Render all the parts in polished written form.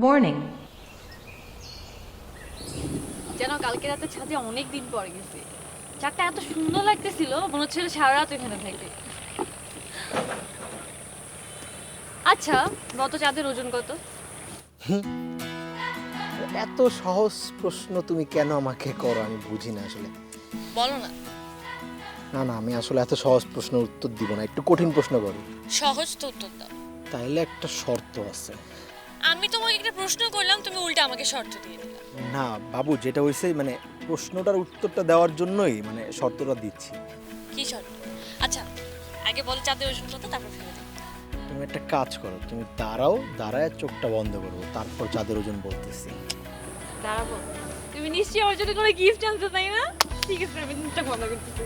Warning. যেন কালকে রাতে ছাদে অনেক দিন পর গেছি। চারটা এত সুন্দর লাগতেছিল, মনে হচ্ছিল সারা রাত এখানে থাকি। আচ্ছা, গত চাঁদের ওজন কত? এত সহজ প্রশ্ন তুমি কেন আমাকে করো আমি বুঝি না আসলে। বলো না। না না, আমি আসলে এত সহজ প্রশ্নের উত্তর দিব না, একটু কঠিন প্রশ্ন করো। সহজ তো উত্তর দাও। তাইলে একটা শর্ত আছে। আমি তোমাকে একটা প্রশ্ন করলাম, তুমি উল্টা আমাকে শর্ত দিয়ে দিলা। না বাবু, যেটা হয়েছে মানে প্রশ্নটার উত্তরটা দেওয়ার জন্যই মানে শর্তটা দিচ্ছি। কি শর্ত? আচ্ছা, আগে বলো চাঁদের ওজন কত, তারপর ফেলে দাও। তুমি একটা কাজ করো, তুমি দাঁড়াও, দাঁড়ায় চোখটা বন্ধ করো, তারপর চাঁদের ওজন বলতেছি। দাঁড়াবো? তুমি নিশ্চয়ই আমার জন্য কোনো গিফট আনতে, তাই না? ঠিক আছে, আমি জিনিসটা বন্ধ করতেছি।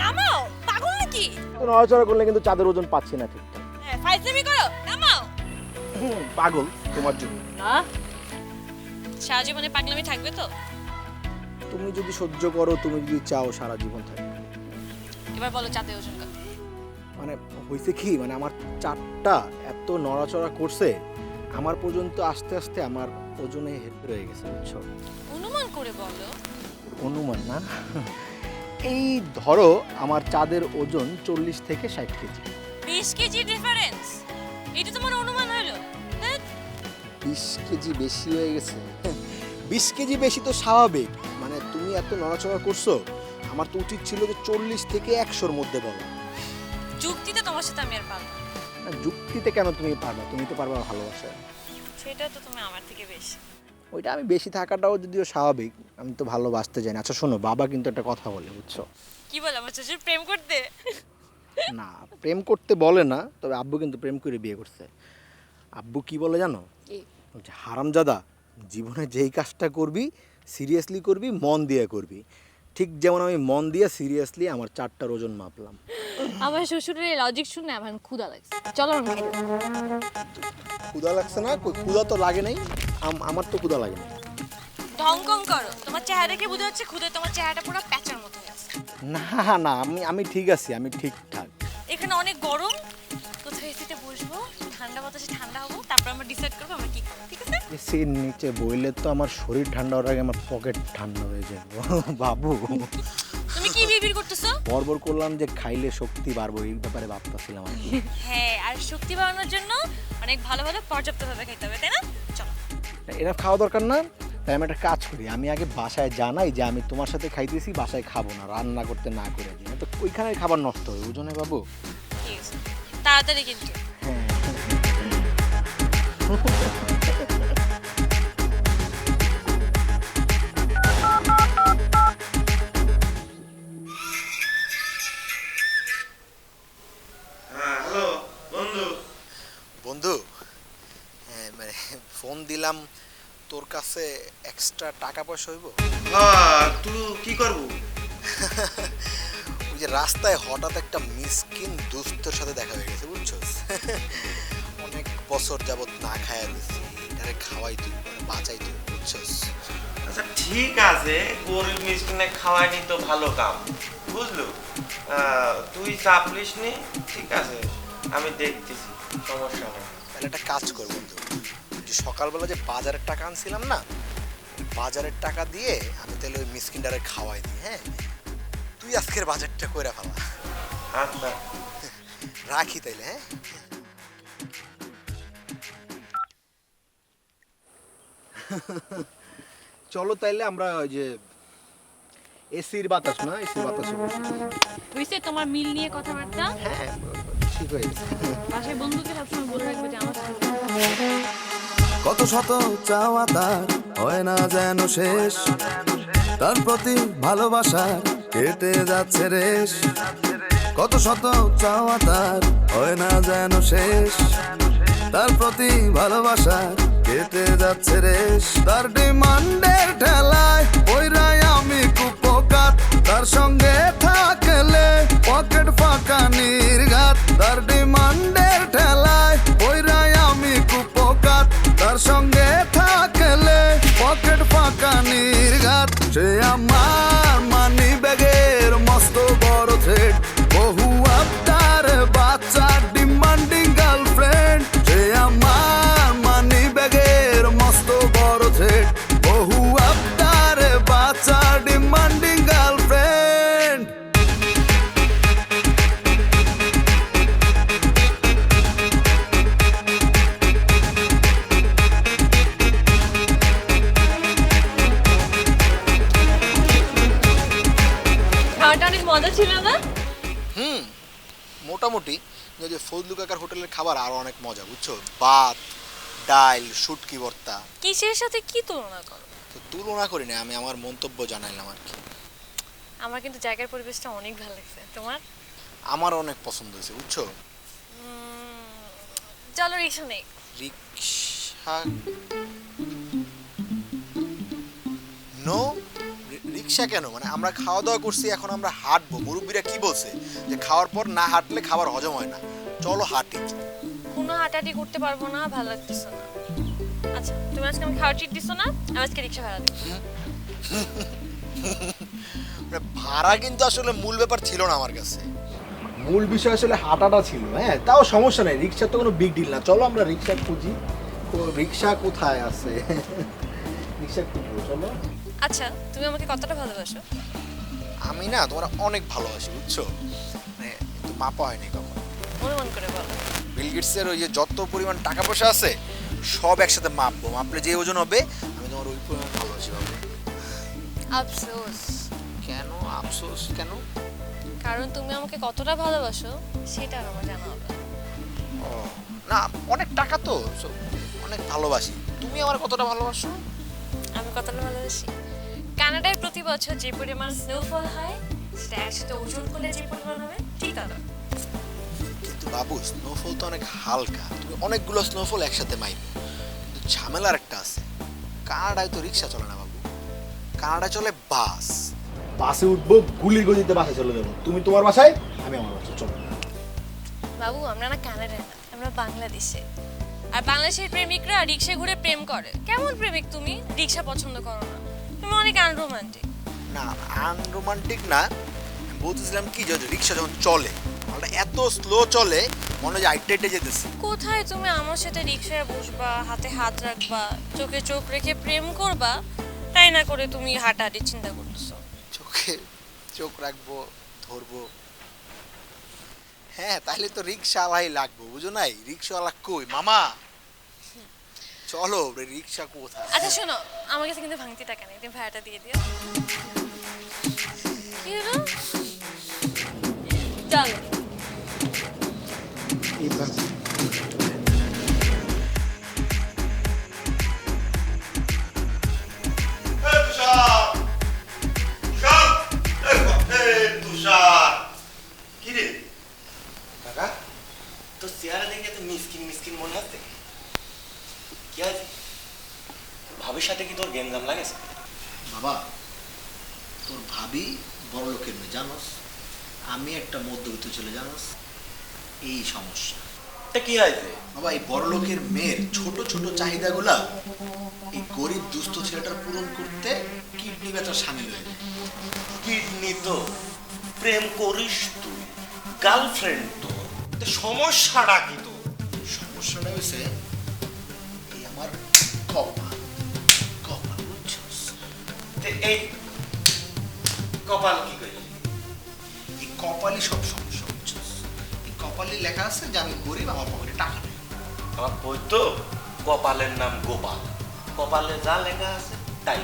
নামাও, পাগল নাকি? তো নড়াচড়া করলে কিন্তু চাঁদের ওজন পাচ্ছি না ঠিকঠাক। হ্যাঁ, ফাইজলামি করো, নামাও। পাগল তোমার জন্য। না, সারা জীবনে পাগলামি থাকবে তো? তুমি যদি সহ্য করো, তুমি যদি চাও সারা জীবন থাকবে। এবার বলো চাঁদের ওজন কত? মানে হয়েছে কি, মানে আমার চারটা এত নড়াচড়া করছে, আমার পর্যন্ত আস্তে আস্তে আমার ওজনে হেঁটে রয়ে গেছে, বুঝছো? অনুমান করে বলো। অনুমান না, এই ধরো আমার চাঁদের ওজন 40 থেকে 60 কেজি। 20 কেজি ডিফারেন্স, এটা তোমার অনুমান হলো? 20 কেজি বেশি হয়ে গেছে। 20 কেজি বেশি তো স্বাভাবিক, মানে তুমি এত নড়াচড়া করছো, আমার তো উচিত ছিল যে 40 থেকে 100-র মধ্যে বলো। যুক্তিতে তোমার সাথে আমি আর পারবো না। না, যুক্তিতে কেন তুমি পারবা? তুমি তো পারবা ভালোবাসায়। সেটা তো তুমি আমার থেকে বেশি। ওইটা আমি বেশি থাকাটাও যদিও স্বাভাবিক, আমি তো ভালোবাসতে চাই না। আচ্ছা শোনো, বাবা কিন্তু একটা কথা বলে, বুঝছো? কি বলে আমার শ্বশুর প্রেম করতে? না, প্রেম করতে বলে না, তবে আব্বু কিন্তু প্রেম করে বিয়ে করছে। আব্বু কি বলে জানো? কি? বলছে, হারামজাদা, জীবনে যেই কাজটা করবি সিরিয়াসলি করবি, মন দিয়ে করবি। ঠিক যেমন আমি মন দিয়ে সিরিয়াসলি আমার চারটার ওজন মাপলাম। আমার শ্বশুরের এই লজিক শুনে আমার ক্ষুধা লাগছে, চলো আমি খাই। ক্ষুধা লাগছে না? কই ক্ষুধা তো লাগে নাই, আমার তো ক্ষুধা লাগে না। ঢংকং করো, তোমার চেহারা দেখে বোঝা যাচ্ছে ক্ষুধা তোমার চেহারাটা পুরো প্যাঁচার মতো হয়ে আছে। না না, আমি ঠিক আছি, আমি ঠিকঠাক। এখানে অনেক গরম, কোথায় এসিতে বসবো, ঠান্ডা বাতাসে ঠান্ডা হবো, তারপর আমরা ডিসাইড করবো আমরা কি করবো, ঠিক আছে? এসির নিচে বইলে তো আমার শরীর ঠান্ডা হওয়ার আগে আমার পকেট ঠান্ডা হয়ে যাবে। বাবু, তুমি কি বিড়বিড় করতেছো? বরবর করলাম যে খাইলে শক্তি বাড়বো, এই ব্যাপারে ভাবতেছিলাম আর কি। হ্যাঁ, আর শক্তি বাড়ানোর জন্য অনেক ভালো ভালো পর্যাপ্তভাবে খেতে হবে, তাই না? চলো। এরা খাওয়া দরকার না, তাই আমি একটা কাজ করি, আমি আগে বাসায় জানাই যে আমি তোমার সাথে খাইতেছি, বাসায় খাবো না, রান্না করতে না করে দিই, তো ওইখানে খাবার নষ্ট হয়, ওজনে বাবু। ঠিক আছে, তাড়াতাড়ি কিন্তু। হ্যাঁ। হ্যালো বন্ধু। বন্ধু, হ্যাঁ মানে ফোন দিলাম, তোর কাছে এক্সট্রা টাকা পয়সা হইব? হ্যাঁ, তুই কি করবো? ওই যে রাস্তায় হঠাৎ একটা মিসকিন দুস্থর সাথে দেখা হয়ে গেছে, বুঝছস? অনেক বছর যাবত না খায়া দিছি, এটারে খাওয়াই তুই, বাঁচাই তুই, বুঝছস? আচ্ছা ঠিক আছে, গরিব মিসকিনে খাওয়ানি তো ভালো কাম, বুঝলো? তুই চাপলিস নি, ঠিক আছে, আমি দেখতেছি, সমস্যা নেই। তাহলে একটা কাজ কর বন্ধু, যে সকালবেলা যে বাজারের টাকা আনছিলাম না, বাজারের টাকা দিয়ে আমি তাহলে ওই মিসকিনটারে খাওয়াই দিই। হ্যাঁ, তুই আজকের বাজারটা কইরা ফেলা। আচ্ছা রাখি তাইলে, হ্যাঁ? চলো তাইলে আমরা ওই যে এসির বাতাস না, এসির বাতাসে বসি। হইছে তোমার মিল নিয়ে কথাবার্তা? হ্যাঁ, ঠিক হয়ে গেছে। বাসায় বন্ধুকে সবসময় বলে রাখবে যে আমার সাথে কত শত চাওয়া তার হয় না যেন শেষ, তার প্রতি ভালোবাসা কেটে যাচ্ছে রেশ। কত শত চাওয়া তার হয় না যেন শেষ, তার প্রতি ভালোবাসা কেটে যাচ্ছে রেশ। তার ডিমান্ডের ঠেলায় ওইরাই আমি কুপোকাত, তার সঙ্গে থাকলে পকেট ফাঁকা নির্ঘাত। তার ডিমান্ডের ঠেলায় ওইরাই আমি কুপোকাত, তার সঙ্গে থাকলে পকেট ফাঁকা নির্ঘাত। সে আমার মানি ব্যাগের মস্ত বড় থ্রেড, বহু আবদার মোটামুটি, কিন্তু যে ফজলু কাকার হোটেলের খাবার আরো অনেক মজা, বুঝছো? ভাত, ডাল, শুটকি ভর্তা। কিসের সাথে কি তুলনা করো? তো তুলনা করি না, আমি আমার মন্তব্য জানাইলাম আর কি। আমার কিন্তু জায়গার পরিবেশটা অনেক ভালো লাগছে, তোমার? আমার অনেক পছন্দ হয়েছে, বুঝছো? চলো রিক্সা নেই। রিক্সা? নো, রিক্সা কেন? মানে আমরা খাওয়া দাওয়া করছি, এখন আমরা হাঁটবো। মুরব্বীরা কি বলছে যে খাওয়ার পর না হাঁটলে খাবার হজম হয় না। চলো হাঁটি। কোনো হাঁটাহাঁটি করতে পারবো না, ভালো লাগতেছে না। আচ্ছা, তুমি আজকে আমি খাওয়ার ট্রিট দিছো না, আমি আজকে রিক্সা ভাড়া দিব। মানে ভাড়া কিন্তু আসলে মূল ব্যাপার ছিল না আমার কাছে, মূল বিষয় আসলে হাঁটাটা ছিল। হ্যাঁ, তাও সমস্যা নেই, রিক্সা তো কোনো বিগ ডিল না। চলো আমরা রিক্সা খুঁজি। রিক্সা কোথায় আছে? রিক্সা খুঁজবো, চলো। আচ্ছা, তুমি আমাকে কতটা ভালোবাসো? আমি না তোমার অনেক ভালোবাসি, বুঝছো? মানে কিন্তু মাপা হয়নি কখন। অনুমান করে বলো। বিল গেটসের ওই যে যত পরিমাণ টাকা পয়সা আছে সব একসাথে মাপবো, মাপলে যে ওজন হবে আমি তোমার ওই পরিমাণ ভালোবাসি পাবো। আফসোস। কেন আফসোস কেন? কারণ তুমি আমাকে কতটা ভালোবাসো সেটা আর আমার জানা হবে না। ও না, অনেক টাকা তো, so, অনেক ভালোবাসি। তুমি আমার কতটা ভালোবাসো? আমি কতটা ভালোবাসি? কানাডায় প্রতি বছর যে পরিমাণ স্নোফল হয় সেটা একসাথে ওজন করলে যে পরিমাণ হবে ঠিক ততটা। কিন্তু বাবু, স্নোফল তো অনেক হালকা, তুমি অনেকগুলো স্নোফল একসাথে মাইবে। কিন্তু ঝামেলার একটা আছে, কানাডায় তো রিক্সা চলে না বাবু, কানাডায় চলে বাস। বাসে উঠবো, গুলির গতিতে বাসে চলে যাবো। তুমি তোমার বাসায়, আমি আমার বাসায়, চলো। বাবু, আমরা না কানাডায় না, আমরা বাংলাদেশে। আর বাংলাদেশের প্রেমিকরা রিক্সা ঘুরে প্রেম করে। কেমন প্রেমিক তুমি? রিক্সা পছন্দ করো না, তুমি অনেক আনরোমান্টিক। না, আনরোমান্টিক না, আমি বলতেছিলাম কি যে রিক্সা যখন চলে মালটা এত স্লো চলে, মনে হয় যে আইটে আইটে যেতেছি। কোথায় তুমি আমার সাথে রিক্সায় বসবা, হাতে হাত রাখবা, চোখে চোখ রেখে প্রেম করবা, তাই না করে তুমি হাঁটাহাঁটি চিন্তা করতেছো। চোখে চোখ রাখবো, ধরবো। হ্যাঁ, তাহলে তো রিক্সাওয়ালাই লাগবো, বুঝো নাই? রিক্সাওয়ালা কই মামা? চলো, রিক্সা কোথায়? আচ্ছা শোনো, আমার কাছে কিন্তু ভাঙতি টাকা নেই, তুমি ভাড়াটা দিয়ে দিও। কি হলো? চলো। কাকা, তোর চেহারা দেখে তো মিসকিন মিসকিন মনে হচ্ছে। কি আছে? ভাবির সাথে কি তোর গেঞ্জাম লাগেছে? বাবা, তোর ভাবি বড় লোকের মেয়ে জানোস, আমি একটা মধ্যবিত্ত ছেলে জানোস, এই সমস্যা। তা কি হয়েছে? বাবা, এই বড় লোকের মেয়ের ছোট ছোট চাহিদাগুলা এই গরিব দুস্থ ছেলেটার পূরণ করতে কিডনি বেচার সামিল হয়ে যায়। কিডনি তো প্রেম করিস তুই, গার্লফ্রেন্ড তো, তো সমস্যাটা কি তো? সমস্যাটা হয়েছে এই আমার কপাল, কপাল, বুঝছস? তে এই কপাল কি করি? এই কপালই সব সমস্যা, বুঝছস? এই কপালই লেখা আছে যে আমি গরিব, আমার পকেটে টাকা নেই। আমার বই তো কপালের নাম গোপাল, কপালে যা লেখা আছে তাই।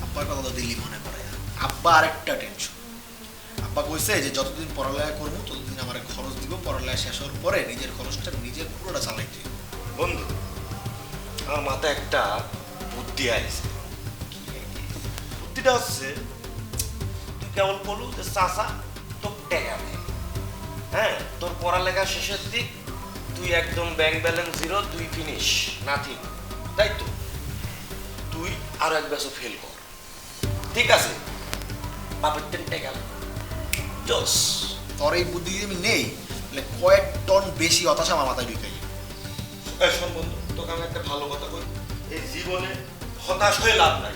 আব্বার কথা তো দিল্লি মনে পড়ে। আব্বা আরেকটা টেনশন, আব্বা কইছে যে যতদিন পড়ালেখা করবো ততদিন আমার খরচ দিব, পড়ালেখা শেষ হওয়ার পরে নিজের খরচটা নিজের পুরোটা চালাইতে। বন্ধু, আমার মাথায় একটা বুদ্ধি আছে। বুদ্ধিটা হচ্ছে, তুই কেবল বলু যে চাচা তোর টাকা নেই, হ্যাঁ, তোর পড়ালেখা শেষের দিক, তুই একদম ব্যাংক ব্যালেন্স জিরো, তুই ফিনিশ, নাথিং, তাই তো? তুই আরো এক বছর ফেল কর, ঠিক আছে? বাপের টেন টাকা জোস। তোর এই বুদ্ধি যদি আমি নেই তাহলে কয়েক টন বেশি হতাশা আমার মাথায় ঢুকে যায়। শোন বন্ধু, তোকে আমি একটা ভালো কথা বলি, এই জীবনে হতাশ হয়ে লাভ নাই।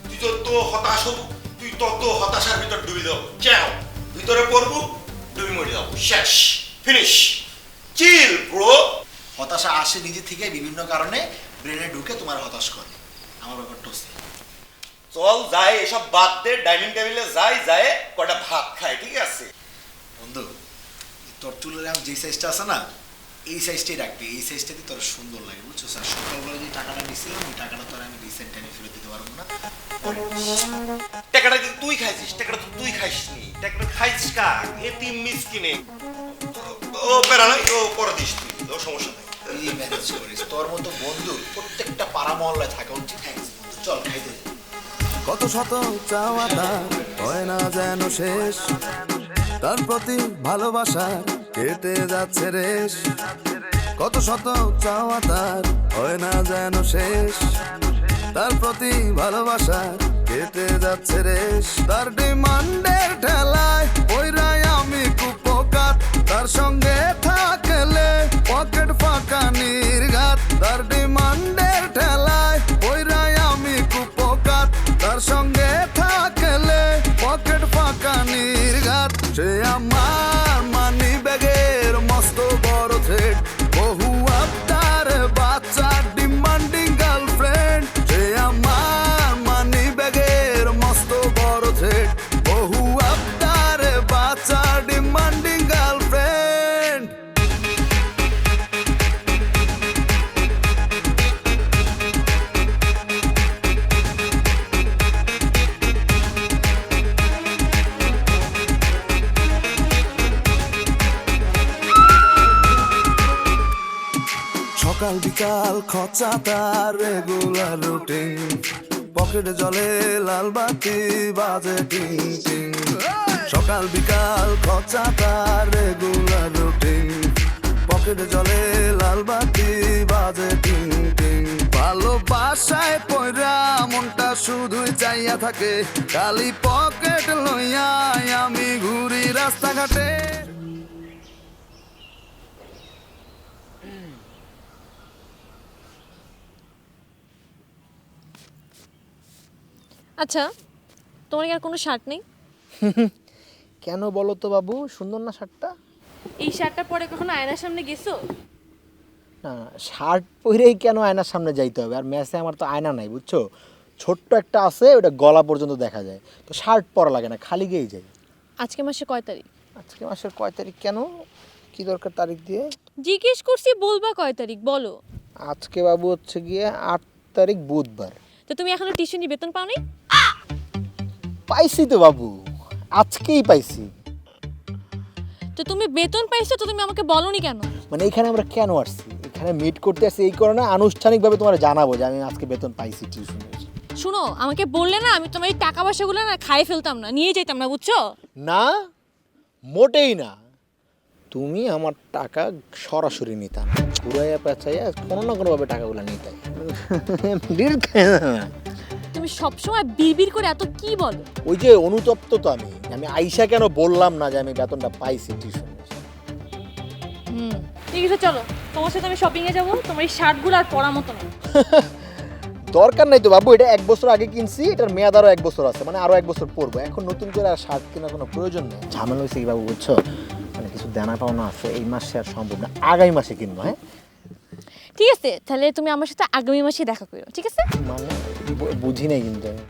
তুই যত হতাশ হবু, তুই তত হতাশার ভিতর ডুবে যাও, চাও ভিতরে পড়বো, ডুবে মরে যাবো, শেষ, ফিনিশ, চিল ব্রো। হতাশা আসে নিজে থেকে বিভিন্ন কারণে, ব্রেনে ঢুকে তোমার হতাশ করে। আমার ব্যাপারটা হচ্ছে চল যাই, এসব বাদ দে, ডাইনিং টেবিলে যাই, যায় কটা ভাত খাই, ঠিক আছে? বন্ধু, তোর চুলের যে সাইজটা আছে না, এই সাইজটাই রাখবি, এই সাইজটাতে তোর সুন্দর লাগে, বুঝছো? স্যার সকালবেলা যে টাকাটা নিয়েছিলাম ওই টাকাটা তোর আমি রিসেন্ট টাইমে ফেরত দিতে পারবো না। টাকাটা তুই খাইছিস, টাকাটা তো তুই খাইসনি, টাকাটা খাইছিস কার? এতিম মিসকিনে। ও ও প্যারা নাই, ও করে দিস তুই, ও সমস্যা নেই। এই ম্যানেজ করিস, তোর মতো বন্ধু প্রত্যেকটা পাড়া মহল্লায় থাকা উচিত। চল খাইতে যাই। কত শত চাওয়া তার হয় না যেন শেষ, তার প্রতি ভালোবাসার কেটে যাচ্ছে রেশ। কত শত চাওয়া তার হয় না যেন শেষ, তার প্রতি ভালোবাসার কেটে যাচ্ছে রেশ। তার ডিমান্ডের ঠেলায় ওইরাই আমি কুপোকাত, তার সঙ্গে থাকলে পকেট ফাঁকা নির্ঘাত। তার ডিমান্ডের ঠেলায় ওইরাই আমি কুপোকাত, তার সঙ্গে থাকলে পকেট ফাঁকা নির্ঘাত। সে আমার মানি ব্যাগের মস্ত বড় থ্রেড, বহু আবদার বাচ্চা ডিমান্ডিং গার্লফ্রেন্ড। সে আমার মানি ব্যাগের মস্ত বড় থ্রেড, বহু আবদার বাচ্চা ডিমান্ডিং গার্লফ্রেন্ড। সকাল বিকাল খরচা তার রেগুলার রুটিন, পকেটে জলে লাল বাতি বাজে টিং টিং। সকাল বিকাল খরচা তার রেগুলার রুটিন, পকেটে জলে লাল বাতি বাজে টিং টিং। ভালোবাসায় পয়রা মনটা শুধুই চাইয়া থাকে, খালি পকেট লইয়া আমি ঘুরি রাস্তাঘাটে। আচ্ছা, তোমার কি আর কোনো শার্ট নেই? কেন বলো তো বাবু, সুন্দর না শার্টটা? এই শার্টটা পরে কখনো আয়নার সামনে গেছো? না, শার্ট পরেই কেন আয়নার সামনে যাইতে হবে? আর ম্যাচে আমার তো আয়না নাই, বুঝছো? ছোট্ট একটা আছে, ওটা গলা পর্যন্ত দেখা যায়, তো শার্ট পরা লাগে না, খালি গিয়েই যাই। আজকে মাসে কয় তারিখ? আজকে মাসের কয় তারিখ? কেন, কি দরকার তারিখ দিয়ে? জিজ্ঞেস করছি, বলবা কয় তারিখ বলো। আজকে বাবু হচ্ছে গিয়ে 8 তারিখ বুধবার। তো তুমি এখনো টিউশনি বেতন পাওনি? পাইছি তো বাবু, আজকেই পাইছি। তো তুমি বেতন পাইছো, তো তুমি আমাকে বলোনি কেন? মানে এখানে আমরা কেন আসছি, এখানে মিট করতে আসছি এই কারণে আনুষ্ঠানিকভাবে তোমার জানাবো যে আমি আজকে বেতন পাইছি টিউশনে। শুনো, আমাকে বললে না আমি তোমার এই টাকা পয়সাগুলো না খাইয়ে ফেলতাম না, নিয়ে যেতাম না, বুঝছো? না, মোটেই না। তুমি আমার টাকা সরাসরি নিতাম, ঘুরাইয়া পেঁচাইয়া কোনো না কোনোভাবে টাকাগুলো নিতাম। তুমি সবসময় বিড়বিড় করে এত কি বলো? ওই যে অনুতপ্ত তো আমি, আমি আইসা কেন বললাম না যে আমি বেতনটা পাইছি টিউশনে। ঠিক আছে, চলো তোমার সাথে আমি শপিংয়ে যাবো। তোমার এই শার্টগুলো আর পরার মতো না। দরকার নাই তো বাবু, এটা 1 বছর আগে কিনছি, এটার মেয়াদ আরো 1 বছর আছে, মানে আরো 1 বছর পরবো। এখন নতুন করে আর শার্ট কেনার কোনো প্রয়োজন নেই। ঝামেলা হয়েছে কি বাবু, বুঝছো? মানে কিছু দেনা পাওনা আছে, এই মাসে আর সম্ভব না, আগামী মাসে কিনবো। হ্যাঁ ঠিক আছে, তাহলে তুমি আমার সাথে আগামী মাসে দেখা করো, ঠিক আছে? মানে বুঝি নাই কিন্তু আমি।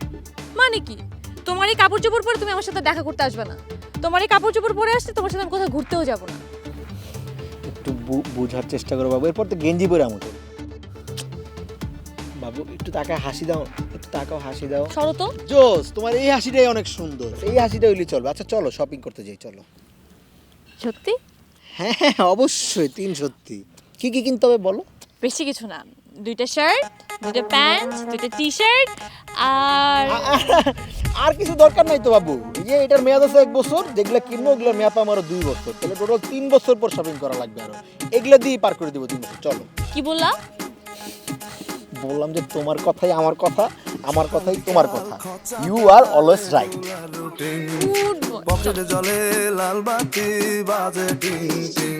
মানে কি, তোমার এই কাপড় চোপড় পরে তুমি আমার সাথে দেখা করতে আসবে না? তোমার এই কাপড় চোপড় পরে আসতে তোমার সাথে আমি কোথাও ঘুরতেও যাবো না। একটু বোঝার চেষ্টা করো বাবু, এরপর তো গেঞ্জি পরে আমাকে। বাবু একটু তাকায় হাসি দাও, একটু তাকাও, হাসি দাও। সরো তো। জোস, তোমার এই হাসিটাই অনেক সুন্দর, এই হাসিটা হইলে চলবে। আচ্ছা চলো শপিং করতে যাই, চলো। সত্যি? হ্যাঁ অবশ্যই, 3 সত্যি। কি কি কিনতে হবে বলো? বেশি কিছু না, 2টা শার্ট, 2টা প্যান্ট, 2টা টি শার্ট আর আর কিছু দরকার নাই তো বাবু। এই যে এটার মেয়াদ আছে 1 বছর, যেগুলো কিনবো ওগুলোর মেয়াদ আমারও 2 বছর, তাহলে টোটাল 3 বছর পর শপিং করা লাগবে। আরো এগুলো দিয়ে পার করে দিব 3 বছর। চলো। কি বললা? বললাম যে তোমার কথাই আমার কথা, আমার কথাই তোমার কথা। You are always right. Good boy. পকেটে জলে লাল বাতি বাজে টিং টিং।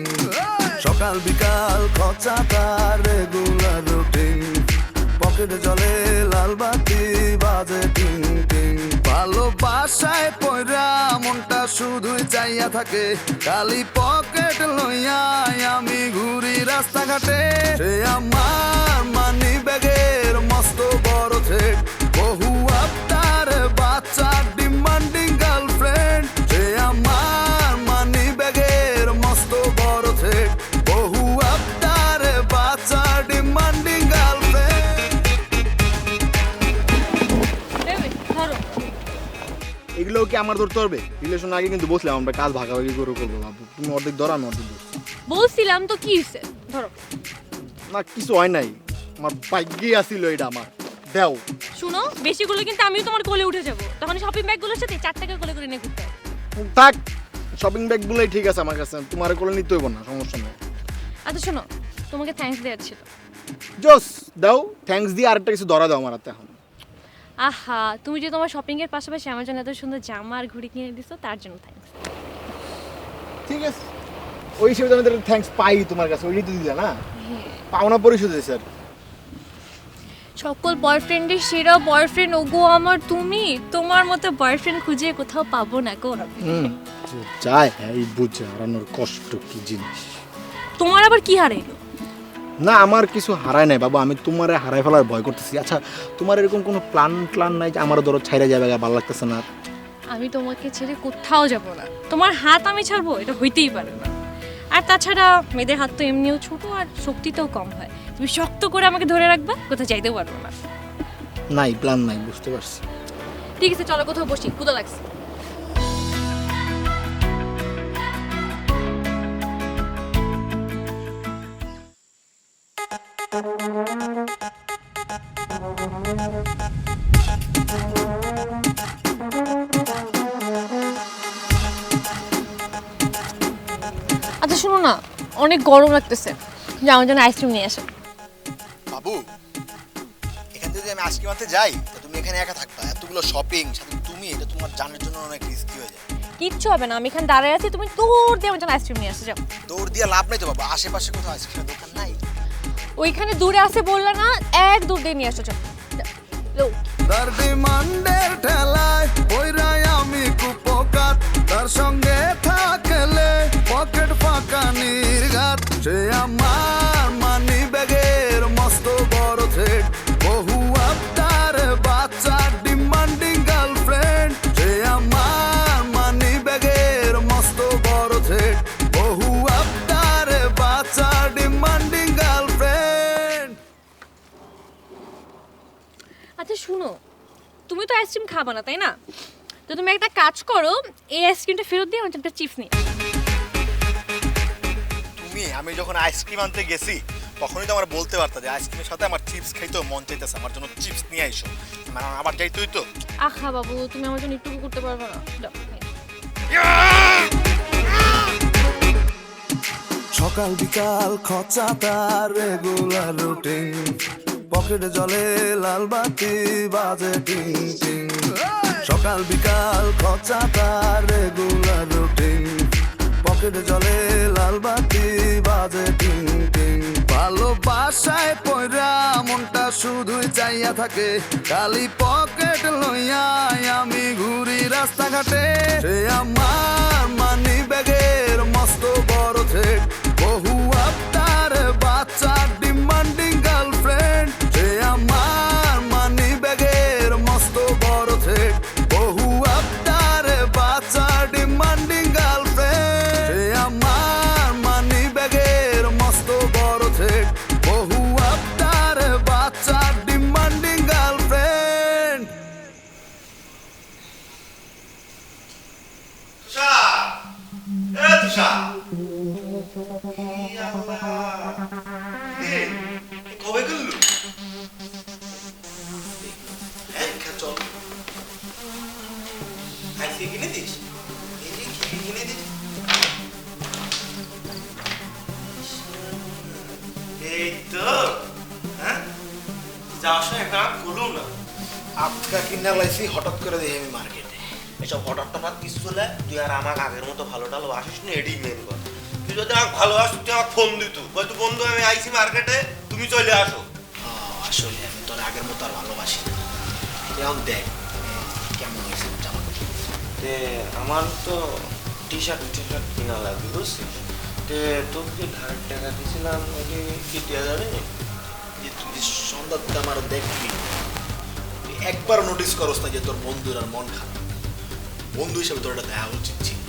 সকাল বিকাল খরচা তার রেগুলার রুটিন, পকেটে জলে লাল বাতি বাজে টিং টিং। ভালোবাসায় পয়রা মনটা শুধুই চাইয়া থাকে, খালি পকেট লইয়া আমি ঘুরি রাস্তাঘাটে। সে আমার মানি ব্যাগের মস্ত বড় থ্রেড, বহু আবদার বাচ্চা ডিমান্ডিং গার্লফ্রেন্ড। সে আমার মানি ব্যাগের মস্ত বড় থ্রেড, বহু আবদার বাচ্চা ডিমান্ডিং গার্লফ্রেন্ড। বেবি ধরো। এগুলোও কি আমার ধরতে হবে? রিলেশন আগে কিন্তু বসলাম আমরা, কাজ ভাগাভাগি করে করবো বাবু। তুমি অর্ধেক ধরো, আমি অর্ধেক ধরছি। বলছিলাম তো কি হইছে ধরো। না কিছু হয় নাই, আমার ভাগ্যেই আসিল এটা আমার। দেও শুনো, বেশিগুলো কিন্তু আমিও তোমার কোলে উঠে যাব, তখন শপিং ব্যাগগুলোর সাথে 4 টাকা কোলে করে নিয়ে ঘুরতে হবে। থাক, শপিং ব্যাগগুলোই ঠিক আছে আমার কাছে, তোমার কোলে নিতে হইব না, সমস্যা নেই। আচ্ছা শোনো, তোমাকে থ্যাঙ্কস দেওয়ার ছিল। জোস দাও, থ্যাঙ্কস দিয়ে আরেকটা কিছু ধরা দাও আমার হাতে এখন। আহা, তুমি যে তোমার শপিং এর পাশাপাশি আমার জন্য এত সুন্দর জামা আর ঘড়ি কিনে দিছো, তার জন্য থ্যাঙ্কস। ঠিক আছে, ওই হিসেবে আমি তাহলে থ্যাঙ্কস পাই তোমার কাছে, ওইটাই তো দিলা না, পাওনা পরিশোধ হয়েছে আর। সকল বয়ফ্রেন্ডের সেরা বয়ফ্রেন্ড ওগো আমার তুমি, তোমার মতো বয়ফ্রেন্ড খুঁজে কোথাও পাবো না গো। চাই এই বুঝে হারানোর কষ্ট কি জিনিস। তোমার আবার কি হারাইলো? না আমার কিছু হারায় নাই বাবা, আমি তোমারে হারাই ফেলার ভয় করতেছি। আচ্ছা তোমার এরকম কোনো প্ল্যান নাই যে আমার ধরো ছাইরা যাবে, ভালো লাগতেছে না? আমি তোমাকে ছেড়ে কোথাও যাব না, তোমার হাত আমি ছাড়বো এটা হইতেই পারে না। আর তাছাড়া মেয়েদের হাত তো এমনিও ছোট আর শক্তিটাও কম হয়, তুমি শক্ত করে আমাকে ধরে রাখবা, কোথাও যাইতেও পারবো না। নাই প্ল্যান নাই, বুঝতে পারছি। ঠিক আছে চলো কোথাও বসি, ক্ষুধা লাগছে। আচ্ছা শোনো না, অনেক গরম লাগতেছে, যে আমার জন্য আইসক্রিম নিয়ে আসো। বাবু, এখান থেকে যদি আমি আজকে মাত্র যাই তো তুমি এখানে একা থাকবা, এতগুলো শপিং সাথে তুমি, এটা তোমার জানার জন্য অনেক রিস্কি হয়ে যায়। কিচ্ছু হবে না, আমি এখানে দাঁড়ায় আছি, তুমি দৌড় দিয়ে আমার জন্য আইসক্রিম নিয়ে আসো যাও। দৌড় দিয়ে লাভ নাই তো বাবু, আশেপাশে কোথাও আইসক্রিমের দোকান নাই? ওইখানে দূরে আছে বললে না, এক দূর দিয়ে নিয়ে আসো যাও। যাও। তার ডিমান্ডের ঠেলায় ওইরাই আমি কুপকাত, তার সঙ্গে থাকলে পকেট ফাঁকা নির্ঘাত। সে আমার মানি ব্যাগের মস্ত বড় থ্রেড, বহু আবদার বাচ্চা ডিমান্ডিং গার্লফ্রেন্ড। সে আমার মানি ব্যাগের মস্ত বড় থ্রেড, বহু আবদার বাচ্চা ডিমান্ডিং গার্লফ্রেন্ড। আচ্ছা শুনো, তুমি তো আইসক্রিম খাবা না তাই না? তো তুমি একটা কাজ করো, এই আইসক্রিমটা ফেরত দিয়ে আমার জন্য একটা চিপস নিয়ে। আমি যখন আইসক্রিম আনতে গেছি তখনই তো আমার বলতে পারতা যে আইসক্রিমের সাথে আমার চিপস খাইতেও মন চাইতেছে, আমার জন্য চিপস নিয়ে আইসো, মানে আবার যাইতেই তো। আহা বাবু, তুমি আমার জন্য একটু করতে পারবে না? দাও। সকাল বিকাল খরচা তার রেগুলার রুটিন, পকেটে জলে লাল বাতি বাজে টিং টিং। সকাল বিকাল খরচা তার রেগুলার রুটিন, পকেটে জলে লাল বাতি বাজে টিং টিং। ভালোবাসায় পয়রা মনটা শুধুই চাইয়া থাকে, খালি পকেট লইয়া আমি ঘুরি রাস্তাঘাটে। সে আমার মানি ব্যাগের মস্ত বড় থ্রেড, বহু আবদার বাচ্চা ডিমান্ডিং গার্লফ্রেন্ড। সে আমার মানি ব্যাগের মস্ত বড় থ্রেড, বহু আবদার বাচ্চা ডিমান্ডিং গার্লফ্রেন্ড। সে আমার মানি ব্যাগের মস্ত বড় থ্রেড, বহু আবদার বাচ্চা ডিমান্ডিং গার্লফ্রেন্ড। কবে করলু? চল আইসি কিনে দিস, কিনে দিস। এই তো হ্যাঁ, যাওয়ার সময় একটা করলু না। আজকা কিনা লাইছি, হঠাৎ করে দেখি আমি মার্কেটে। এসব হঠাৎ টঠাৎ কিছু হলে তুই আর আমাকে আগের মতো ভালো টালো আসিস না, এটাই মেন কথা। তুই যদি আমাকে ভালোবাসিস তুই আমাকে ফোন দিত, বলতো বন্ধু আমি আইসি মার্কেটে, তুমি চলে আসো। আসলে আমি তোর আগের মতো আর ভালোবাসি না। এখন দেখ কেমন হয়েছে জামা কাপড়। তে আমার তো টি শার্ট কিনা লাগবে বুঝছিস? তে তোকে ধার টাকা দিয়েছিলাম, ওকে কি দেওয়া যাবে? যে তুই সন্ধ্যাতে আমার দেখবি, তুই একবার নোটিস করস না যে তোর বন্ধুর আর মন খারাপ। বন্ধু হিসেবে তোর এটা দেখা উচিত ছিল।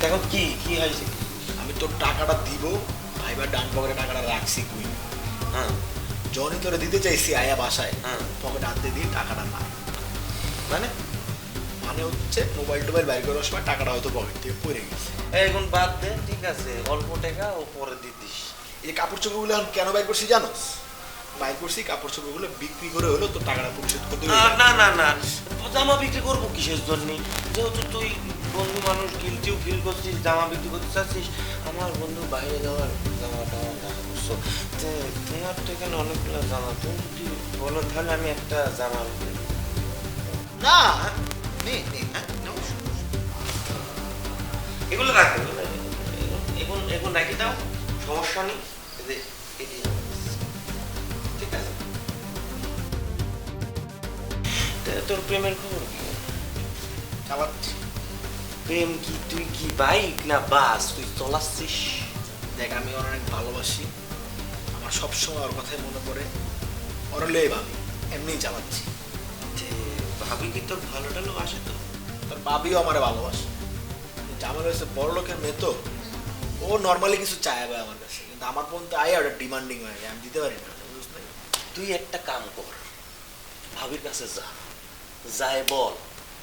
এখন কি কি হয়েছে? আমি তোর টাকাটা দিব, ভাইবার ডান পকেটে টাকাটা রাখছি কুই। হ্যাঁ যখনই তোরে দিতে চাইছি আয়া বাসায়, হ্যাঁ। পকেটে হাতে দিয়ে টাকাটা না, মানে মানে হচ্ছে মোবাইল টোবাইল বাইর করার সময় টাকাটা হয়তো পকেট থেকে পড়ে গেছে। এখন বাদ দে, ঠিক আছে, অল্প টাকা ও পরে দিতিস। এই যে কাপড় চোপড়গুলো এখন কেন বাইর করছি জানোস? বাইর করছি কাপড় চোপড়গুলো বিক্রি করে হলো তো টাকাটা পরিশোধ করতে হবে। না না না, জামা বিক্রি করবো কিসের জন্য? যেহেতু তুই বন্ধু মানুষ, গিলটিও ফিল করছিস, জামা বিক্রি করতে চাচ্ছিস, আমার বন্ধু বাইরে যাওয়ার জামাটা দেখা করছো, তোমার তো এখানে অনেকগুলো জামা, তুমি যদি বলো তাহলে আমি একটা জামা না নে নে, হ্যাঁ নাও। এগুলো রাখো, এখন এখন রাখি দাও, সমস্যা নেই। এই যে, এটি ঠিক আছে। তোর প্রেমের খবর কি? চালাচ্ছি। প্রেম কি, তুই কি বাইক না বাস তুই চলাচ্ছিস? দেখ আমি ওর অনেক ভালোবাসি, আমার সবসময় ওর কথাই মনে পড়ে, ওর লয়ে ভাবি, এমনিই চালাচ্ছি। যে ভাবি কি তোর ভালো টালো আসে তো? তার বাবিও আমারে ভালোবাসে। জামাল হয়েছে বড় লোকের মেয়ে তো, ও নর্মালি কিছু চাইবে আমার কাছে, কিন্তু আমার পর্যন্ত আয় ওটা ডিমান্ডিং হয়ে যায়, আমি দিতে পারি না, বুঝতে পারি? তুই একটা কাম কর, ভাবির কাছে যা, যায় বল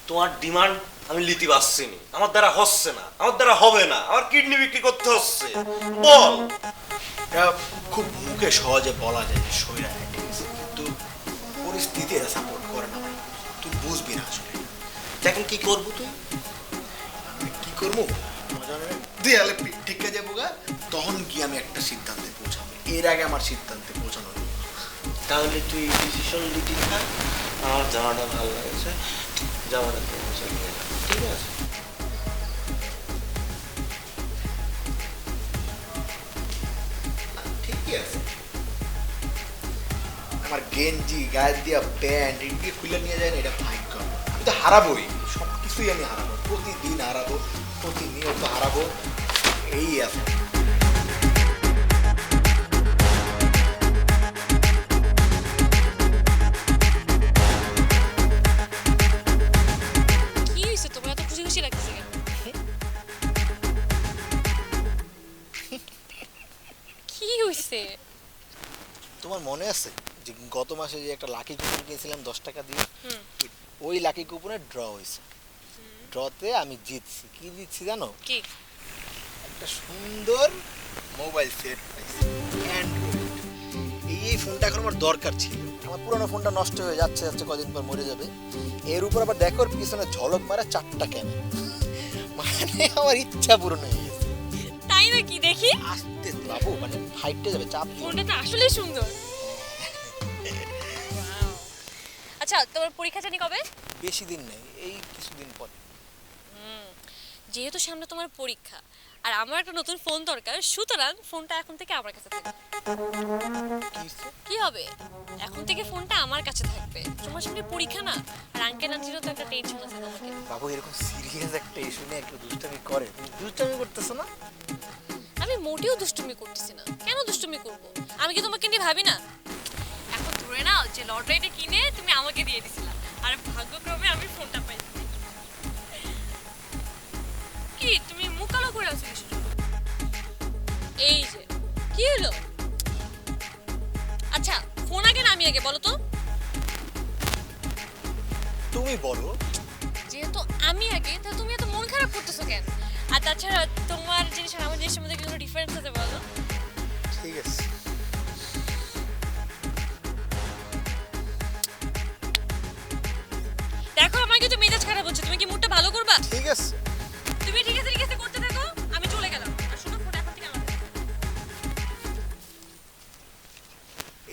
তোমার ডিমান্ড আমি লিতে পারছি নি, আমার দ্বারা হচ্ছে না, আমার দ্বারা হবে না, আমার কিডনি বিক্রি করতে হচ্ছে, বল। এটা খুব মুখে সহজে বলা যায় যে সইরা যায়, ঠিক আছে, কিন্তু পরিস্থিতি এটা সাপোর্ট করে না ভাই, তুই বুঝবি না আসলে। এখন কি করবো তুই? আমি কি করবো দেয়ালে পিঠ ঠেকে যাবো গা, তখন কি আমি একটা সিদ্ধান্তে পৌঁছাবো, এর আগে আমার সিদ্ধান্তে পৌঁছানো হবে না। তাহলে তুই ডিসিশন লিটি থাক, আমার জামাটা ভালো লাগছে, জামাটা কিনে চলে গেলাম, ঠিক আছে? ঠিকই আছে, আমার গেঞ্জি গায়ে দিয়া প্যান্ট এগুলো খুলে নিয়ে যায় না, এটা ভাগ্য। আমি তো হারাবোই, সব কিছুই আমি হারাবো, প্রতিদিন হারাবো, প্রতিনিয়ত হারাবো, এই আছে। কি হয়েছে তোমার এত খুশি খুশি লাগতেছে কেন? কি হয়েছে? তোমার মনে আছে যে গত মাসে যে একটা লাকি কুপন কিনেছিলাম 10 টাকা দিয়ে, হুম। ওই লাকি কুপনে ড্র হয়েছে, ড্রতে আমি জিতছি। কি জিতছি জানো? কি? একটা সুন্দর মোবাইল সেট পাইছি, অ্যান্ড্রয়েড। এই ফোনটা এখন আমার দরকার ছিল, আমার পুরোনো ফোনটা নষ্ট হয়ে যাচ্ছে যাচ্ছে কদিন পর মরে যাবে, এর উপর আবার দেখো ওর পিছনে ঝলক মারা 4টা ক্যামেরা, মানে আমার ইচ্ছা পূরণ হয়ে গেছে। তাই নাকি? দেখি। আসতে বাবু, মানে ফাইটে যাবে, চাপ দিও না। ফোনটা তো আসলেই সুন্দর। আচ্ছা, তোমার পরীক্ষা জানি কবে? বেশি দিন নেই, এই কিছুদিন পর। যেহেতু সামনে তোমার পরীক্ষা আর আমার একটা নতুন ফোন দরকার, সুতরাং ফোনটা এখন থেকে আমার কাছে থাকবে। কি হবে? এখন থেকে ফোনটা আমার কাছে থাকবে। তোমার সামনে পরীক্ষা না, আর আঙ্কেল আন্টিরও তো একটা টেনশন আছে তোমাকে। বাবু এরকম সিরিয়াস একটা ইস্যু নিয়ে একটু দুষ্টামি করে, তুমি দুষ্টামি করতেছো না? আমি মোটেও দুষ্টুমি করতেছি না। কেন দুষ্টুমি করব? আমি কি তোমাকে নিয়ে ভাবি না? এখন ধরে নাও যে লটারিটা কিনে তুমি আমাকে দিয়ে দিছিলা, আর ভাগ্যক্রমে আমি ফোনটা পাইছি। কি তুমি মুখ কালো করে আছো কিসের জন্য? এই যে কি হলো? আচ্ছা ফোন আগে না আমি আগে, বলো তো? তুমি বলো। যেহেতু আমি আগে, তা তুমি এত মন খারাপ করতেছো কেন? আর তাছাড়া তোমার জিনিস আর আমার জিনিসের মধ্যে কোনো ডিফারেন্স আছে বলো? ঠিক আছে, দেখো আমার কিন্তু মেজাজ খারাপ হচ্ছে, তুমি কি মুডটা ভালো করবা? ঠিক আছে। তুমি ঠিক আছে করতে থাকো, আমি চলে গেলাম। আর শোনো, ফোন এখন থেকে আমার কাছে।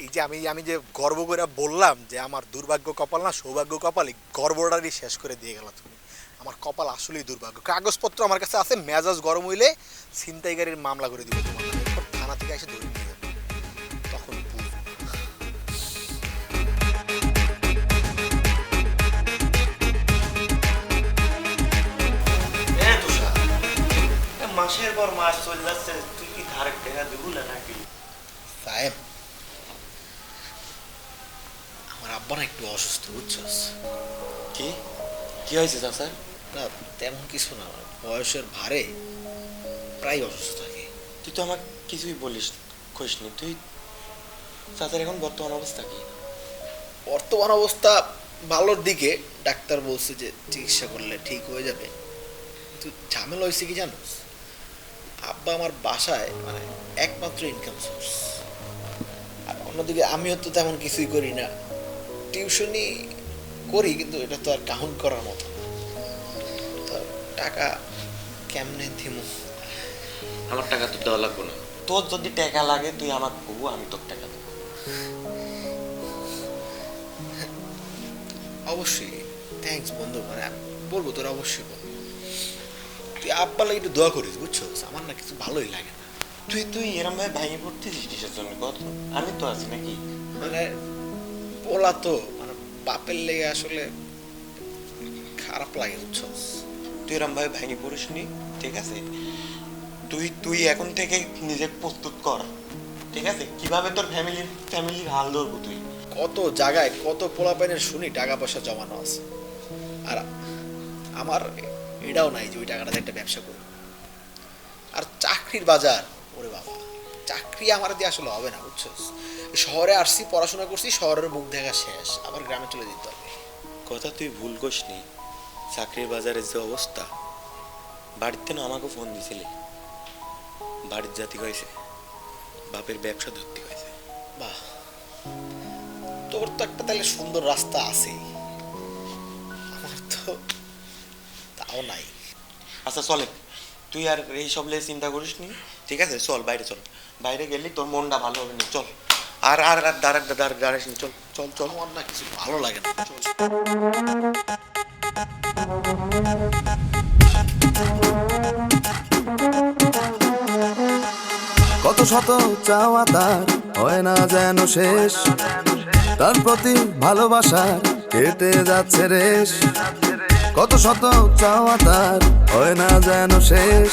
এই যে আমি যে গর্ব করে বললাম যে আমার দুর্ভাগ্য কপাল না সৌভাগ্য কপাল, এই গর্বটারই শেষ করে দিয়ে গেল তুমি। আমার কপাল আসলেই দুর্ভাগ্য, কাগজপত্র আমার কাছে আছে, মেজাজ গরম হইলে ছিনতাইকারীর মামলা করে দিব তোমার নামে, এরপর থানা থেকে এসে ধরে নিয়ে যাবে, তখন বুঝবো। হ্যাঁ তুষার, মাসের পর মাস চলে যাচ্ছে, তুই কি ধারের টাকা দেবো না নাকি? সাহেব, আমার আব্বা না একটু অসুস্থ, বুঝছস? কি কি হয়েছে চাচা? না তেমন কিছু না, বয়সের ভারে প্রায় অসুস্থ থাকে। তুই তো আমাকে কিছুই বলিস কইসনি, তুই চাচার এখন বর্তমান অবস্থা কি? বর্তমান অবস্থা ভালোর দিকে, ডাক্তার বলছে যে চিকিৎসা করলে ঠিক হয়ে যাবে, কিন্তু ঝামেলা হয়েছে কি জানোস? আব্বা আমার বাসায় মানে একমাত্র ইনকাম সোর্স। আর অন্যদিকে আমিও তো তেমন কিছুই করি না, টিউশনি করি, কিন্তু এটা তো আর কাউন্ট করার মতো না। তো টাকা কেমনে দিমু? আমার টাকা তো দেওয়া লাগবে না, তোর যদি টাকা লাগে তুই আমার বউ, আমি তোর টাকা দেবো। অবশ্যই, থ্যাঙ্কস বন্ধু, মানে আমি বলবো তোরা অবশ্যই বল। তুই আব্বা লাগে একটু দোয়া করিস, বুঝছো? আমার না কিছু ভালোই লাগে না। তুই তুই এরম ভাবে ভেঙে পড়তেছিস কিসের জন্য কত? আমি তো আছি নাকি? মানে বলা তো মানে বাপের লেগে আসলে খারাপ লাগে, বুঝছো? তুই এরম ভাবে ভেঙে পড়িস নি, ঠিক আছে? তুই তুই এখন থেকে নিজে প্রস্তুত কর, ঠিক আছে? কিভাবে তোর ফ্যামিলির হাল ধরবো তুই। কত জায়গায় কত পোলাপাইনের শুনি টাকা পয়সা জমানো আছে, আর আমার এটাও নাই যে ওই টাকাটা একটা ব্যবসা করব। আর চাকরির বাজার, ওরে বাবা, চাকরি আমার দিয়ে আসলে হবে না, বুঝছো? শহরে আসছি, পড়াশোনা করছি, শহরের মুখ দেখা শেষ, আবার গ্রামে চলে যেতে হবে। কথা তুই ভুল করিসনি। চাকরির বাজারের যে অবস্থা, বাড়িতে না আমাকে ফোন দিছিলে, বাড়ির জাতি হয়েছে, বাপের ব্যবসা ধরতে হয়েছে। বাহ, তোর তো একটা তাহলে সুন্দর রাস্তা আছে, আমার তো তাও নাই। আচ্ছা চলে, তুই আর এই সব নিয়ে চিন্তা করিস নি, ঠিক আছে? চল বাইরে, চল বাইরে গেলে তোর মনটা ভালো হবে না, চল। আর আর আর দাঁড়াস নি, চল চল চল। আমার না কিছু ভালো লাগে না, চল। কত শত চাওয়া তার হয় না যেন শেষ, তার প্রতি ভালোবাসার কেটে যাচ্ছে রেশ। কত শত চাওয়া তার হয় না যেন শেষ,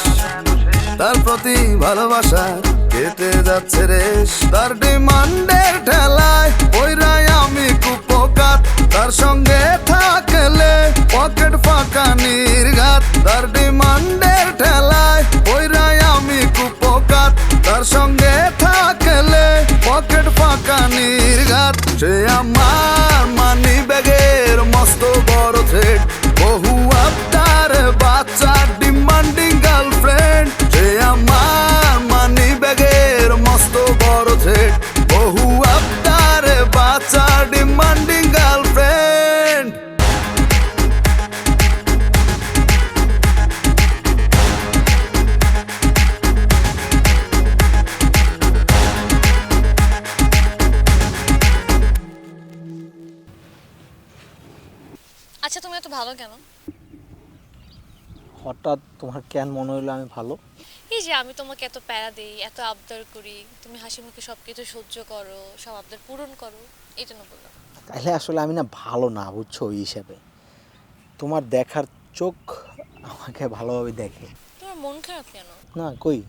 তার প্রতি ভালোবাসার কেটে যাচ্ছে রেশ। তার ডিমান্ডের ঠেলায় ওইরাই আমি কুপোকাত, তার সঙ্গে থাকলে পকেট ফাঁকা নির্ঘাত। তার ডিমান্ডের ঠেলায় ওইরাই আমি কুপোকাত, তার সঙ্গে থাকলে পকেট ফাঁকা নির্ঘাত। সে আমার মানি ব্যাগের মস্ত বড় থ্রেড, বহু আবদার বাচ্চা ডিমান্ডিং গার্লফ্রেন্ড। সে আমার মানি ব্যাগের মস্ত বড় থ্রেড, বহু আবদার বাচ্চা ডিমান্ডিং গার্লফ্রেন্ড। আচ্ছা তুমি এত ভালো কেন? হঠাৎ তোমার কেন মনে হলো আমি ভালো? এই যে আমি তোমাকে এত প্যারা দিই, এত আবদার করি, তুমি হাসি মুখে সব কিছু সহ্য করো, সব আবদার পূরণ করো, এই জন্য বললাম। তাহলে আসলে আমি না ভালো না, বুঝছো? ওই হিসাবে তোমার দেখার চোখ আমাকে ভালোভাবে দেখে তোমার মন খারাপ কেন? না। কই,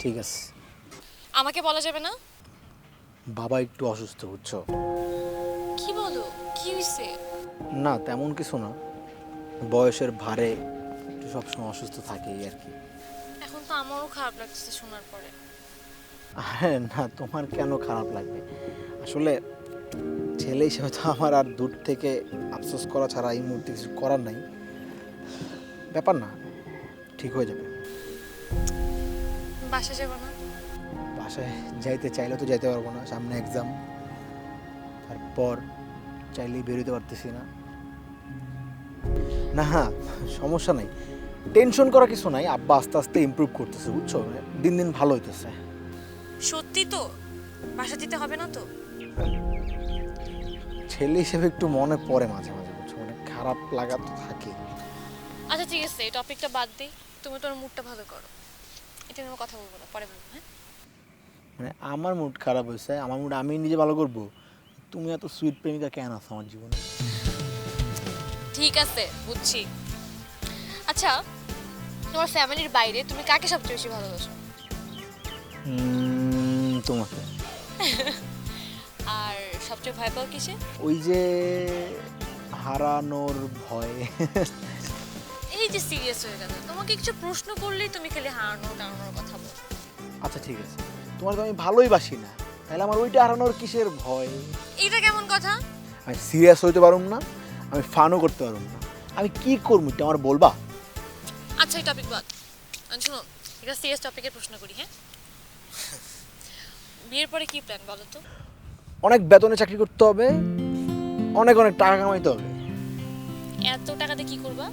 ঠিক আছে। আমাকে বলা যাবে না? বাবা একটু অসুস্থ, বুঝছো? কি বলো, কি হয়েছে? না তেমন কিছু না, বয়সের ভারে একটু সবসময় অসুস্থ থাকে এই আর কি। এখন তো আমারও খারাপ লাগছে শোনার পরে। আরে না, তোমার কেন খারাপ লাগবে? আসলে ছেলে হিসেবে তো আমার আর দূর থেকে আফসোস করা ছাড়া এই মুহূর্তে কিছু করার নাই। ব্যাপার না, ঠিক হয়ে যাবে। বাসা যাবে না? বাসায় যাইতে চাইলে তো যাইতে পারবো না, সামনে এক্সাম, তারপর চাইলেই বেরোতে পারতেছি না। না হ্যাঁ, সমস্যা নাই, টেনশন করা কিছু নাই। আব্বা আস্তে আস্তে ইমপ্রুভ করতেছে, বুঝছো? দিন দিন ভালো হইতেছে। সত্যি তো? বাসা দিতে হবে না তো? ছেলে হিসেবে একটু মনে পড়ে মাঝে মাঝে, বুঝছো? মানে খারাপ লাগা তো থাকে। আচ্ছা ঠিক আছে, এই টপিকটা বাদ দিই, তুমি তোমার মুডটা ভালো করো, এটা নিয়ে কথা বলবো না, পরে বলবো। হ্যাঁ মানে আমার মুড খারাপ হয়েছে, আমার মুড আমি নিজে ভালো করবো? তুমি এত সুইট প্রেমিকা কেন আছো আমার জীবনে? ঠিক আছে, বুঝছি। আচ্ছা তোমার ফ্যামিলির বাইরে তুমি কাকে সবচেয়ে বেশি ভালোবাসো? তোমাকে। আর সবচেয়ে ভয় পাও কিসে? ওই যে হারানোর ভয়। এই যে সিরিয়াস হয়ে গেল, তোমাকে কিছু প্রশ্ন করলেই তুমি খালি হারানোর টানানোর কথা বলো। আচ্ছা ঠিক আছে, তোমার তো আমি ভালোই বাসি না, তাহলে আমার ওইটা হারানোর কিসের ভয়? এইটা কেমন কথা? আমি সিরিয়াস হইতে পারুম না, আমি ফানও করতে পারুম না, আমি কি করবো এটা আমার বলবা? আচ্ছা এই টপিক বাদ। আর শোনো, একটা সিরিয়াস টপিকের প্রশ্ন করি, হ্যাঁ? বিয়ের পরে কি প্ল্যান বলো তো? অনেক বেতনে চাকরি করতে হবে, অনেক অনেক টাকা কামাইতে হবে। এত টাকাতে কি করবা?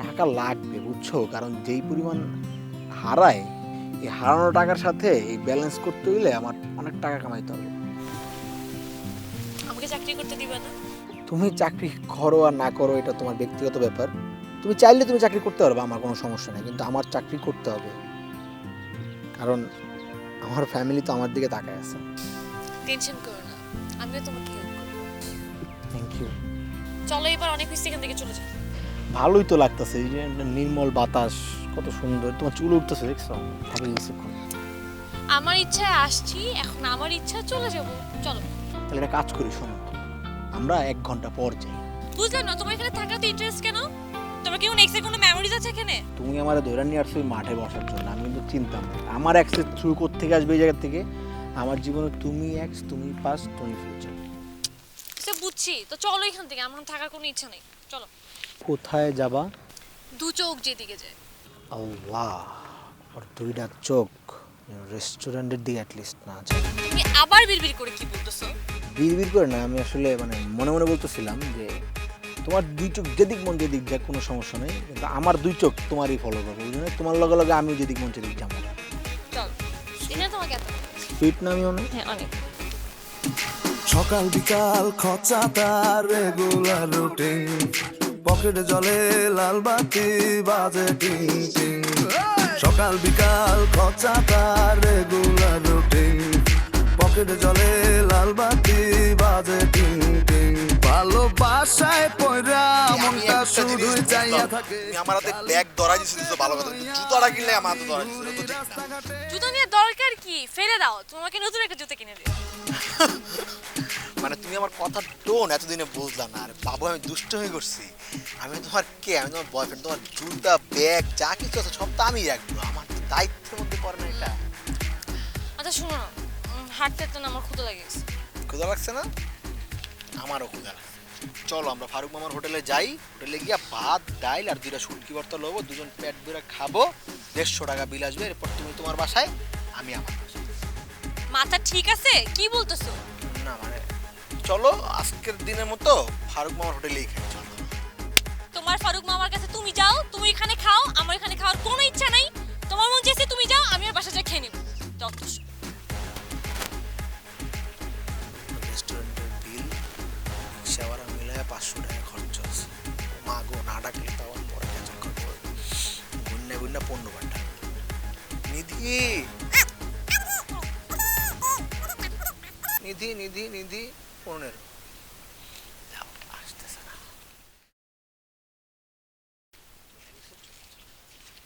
টাকা লাগবে বুঝছো, কারণ যেই পরিমাণ হারায়, এই হারানো টাকার সাথে এই ব্যালেন্স করতে হইলে আমার অনেক টাকা কামাইতে হবে। আমাকে চাকরি করতে দিবা না? তুমি চাকরি করো আর না করো এটা তোমার ব্যক্তিগত ব্যাপার। তুমি চাইলে তুমি চাকরি করতে পারবে, আমার কোনো সমস্যা নেই, কিন্তু আমার চাকরি করতে হবে, কারণ আমার ফ্যামিলি তো আমার দিকে তাকায় আছে। টেনশন করো না, আমিও তোমাকে হেল্প করবো। Thank you. চলো এবার অনেক হয়েছে, এখান থেকে চলে যাই। ভালোই তো লাগতেছে, এই যে একটা নির্মল বাতাস, কত সুন্দর। তোমার চুল উঠতেছে দেখছো, থাকি কিছুক্ষণ। আমার ইচ্ছায় আসছি, এখন আমার ইচ্ছা চলে যাব। চলো। তাহলে একটা কাজ করি, শোনো, আমরা 1 ঘন্টা পর যাই। বুঝলাম না তোমার এখানে থাকাতে ইন্টারেস্ট কেন? তোমার কি কোনো এক্সের কোনো মেমোরিজ আছে এখানে? তুমি আমার ধরে নিয়ে আসছো ওই মাঠে বসার জন্য, আমি কিন্তু চিনতাম না। আমার অ্যাক্সেস থ্রু থেকে আসবে এই জায়গা থেকে। আমার জীবনে তুমি এক্স, তুমি পাস্ট, তুমি ফিউচার। সে বুঝছি, তো চলো এখান থেকে, আমার থাকার কোনো ইচ্ছা নেই। চলো। কোথায় যাবা? দু চোখ যেদিকে যায়। আল্লাহ, আর 2টা চোখ রেস্টুরেন্টের দিকে অ্যাটলিস্ট না যায়। তুমি আবার বিড়বিড় করে কি বলতেছো? বিড়বিড় করে না, আমি আসলে মানে মনে মনে বলতেছিলাম যে তোমার 2 চোখ যেদিক মন যেদিক যায় কোনো সমস্যা নেই, কিন্তু আমার 2 চোখ তোমারই ফলো করবো, বুঝলে? তোমার লগে লগে আমিও যেদিক মন যেদিক যাবো। চলো। এখানে তোমাকে এত সুইট না আমি অনেক? হ্যাঁ অনেক। সকাল বিকাল খরচা তার রেগুলার রুটিন, পকেটে জলে লাল বাতি বাজে টিং টিং। সকাল বিকাল খরচা তার রেগুলার রুটিন, পকেটে জলে লাল বাতি বাজে টিং টিং। ভালোবাসায় পয়রা মনটা শুধুই চাইয়া থাকে। তুমি আমার হাতে ব্যাগ ধরা দিছিস তো ভালো কথা, কিন্তু জুতাটা কিনলে আমার হাতে ধরা দিছিস তো ঠিক না। জুতো নিয়ে দরকার কি? ফেলে দাও, তোমাকে নতুন একটা জুতো কিনে দিই। মানে তুমি আমার কথার টোন এতদিনে বুঝলাম না। আর বাবু, আমি দুষ্টুমি করছি? আমি তোমার কে? আমি তোমার বয়ফ্রেন্ড। তোমার জুতা ব্যাগ যা কিছু আছে সব তো আমিই রাখবো, আমার তো দায়িত্বের মধ্যে পড়ে না এটা। আচ্ছা শোনো না, হাঁটতে হাঁটতে না আমার ক্ষুধা লাগে গেছে। ক্ষুধা লাগছে না? আমারও ক্ষুধা লাগছে। চলো আমরা ফারুক মামার হোটেলে যাই, হোটেলে গিয়া ভাত ডাইল আর 2টা শুটকি ভর্তা লবো, দুজন পেট ভরে খাবো, 150 টাকা বিল আসবে। এরপর তুমি তোমার বাসায়, আমি আমার বাসায়। মাথা ঠিক আছে? কি বলতেছো? না মানে চলো আজকের দিনের মতো ফারুক মামার হোটেলেই খাই। চলো। তোমার ফারুক মামার কাছে তুমি যাও, তুমি এখানে খাও, আমার এখানে খাওয়ার কোনো ইচ্ছা নাই। তোমার মন চেয়েছে তুমি যাও, আমি আর বাসা যা খেয়ে নেব। যথেষ্ট। রেস্টুরেন্টের বিল রিক্সাওয়ালা মিলায় 500 টাকা খরচ আছে। মা গো, না ডাকলে তো আমার পরে ক্যাচল করবো। গুন্না গুন্না 15 টাকা। নিধি নিধি নিধি নিধি 15। যাও, আসতেছে না।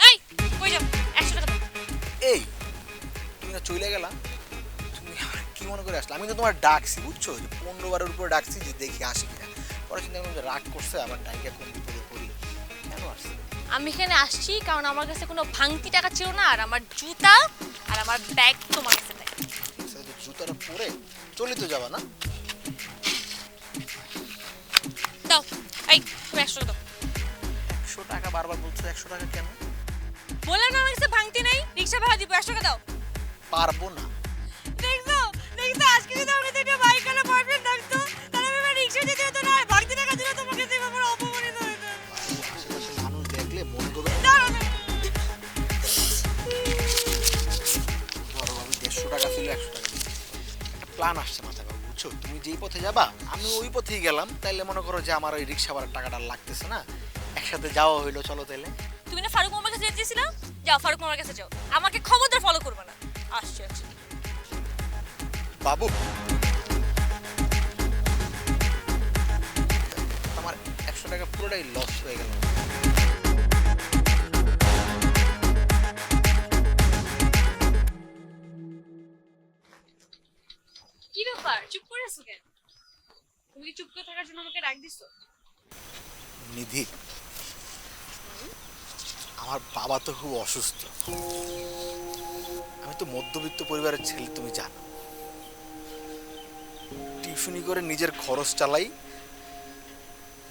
এই কই যাও? 100 টাকা দাও। এই তুমি না চলে গেলা, তুমি আমার কি মনে করে আসলে? আমি তো তোমার ডাকছি বুঝছো, যে 15 বারের উপর ডাকছি যে দেখি আসি কিনা। পরে চিন্তা করলাম যে রাগ করছে, আবার ডাইকে কোন বিপদে পড়ি, কেন আসছে? আমি এখানে আসছি কারণ আমার কাছে কোনো ভাঙতি টাকা ছিল না, আর আমার জুতা আর আমার ব্যাগ তোমার কাছে নাই। জুতাটা পরে চলে তো যাবা না? দাও। এই তুমি 100 টাকা দাও। 100 টাকা বারবার বলছো, 100 টাকা কেন? বললাম না আমার কাছে ভাঙতি নাই, রিকশা ভাড়া দিব, 100 টাকা দাও। পারবো না। দেখছো দেখছো, আজকে যদি আমার কাছে একটা বাইক আলা বয়ফ্রেন্ড থাকতো, তাহলে আমি রিকশা যেতে হতো না, আর ভাঙতি টাকা দিলে তোমাকে সেবা করে অপমানিত হইতো। আশেপাশে মানুষ দেখলে মনে করবে দাঁড়াও না। ধরো আমি 150 টাকা ছিল 100 টাকা দিচ্ছি। একটা প্ল্যান আসছে মাথায় বাবু, বুঝছো? তুমি যেই পথে যাবা আমি ওই পথেই গেলাম, তাইলে মনে করো যে আমার ওই রিক্সা ভাড়ার টাকাটা লাগতেছে না, একসাথে যাওয়া হইলো। চলো তাইলে। তুমি না ফারুক মামার কাছে যেতেছিলা? যাও ফারুক মামার কাছে যাও, আমাকে খবরদার ফলো করবে না। আসছে আসছে। বাবু, আমার 100 টাকা পুরোটাই লস হয়ে গেল। কি ব্যাপার, চুপ করে আছো কেন? তুমি কি চুপ করে থাকার জন্য আমাকে রাগ দিছো? নিধি, আমার বাবা তো খুব অসুস্থ। আমি তো মধ্যবিত্ত পরিবারের ছেলে, তুমি জানো। টিউশনি করে নিজের খরচ চালাই,